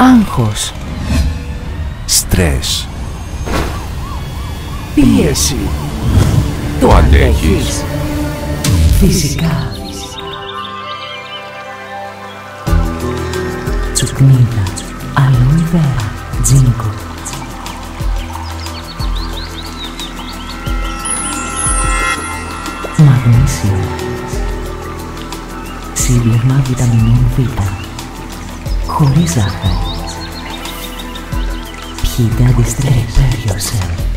Άγχος. Στρες. Πίεση. Το αντέχεις? Φυσικά. Τσουκνίδα, αλόι βέρα, τζίνκο. Μαγνήσιο. Σύμπλεγμα βιταμινών Β. Χωρίς ζάχαρη. Πιείτε αντιστρέφει yourself.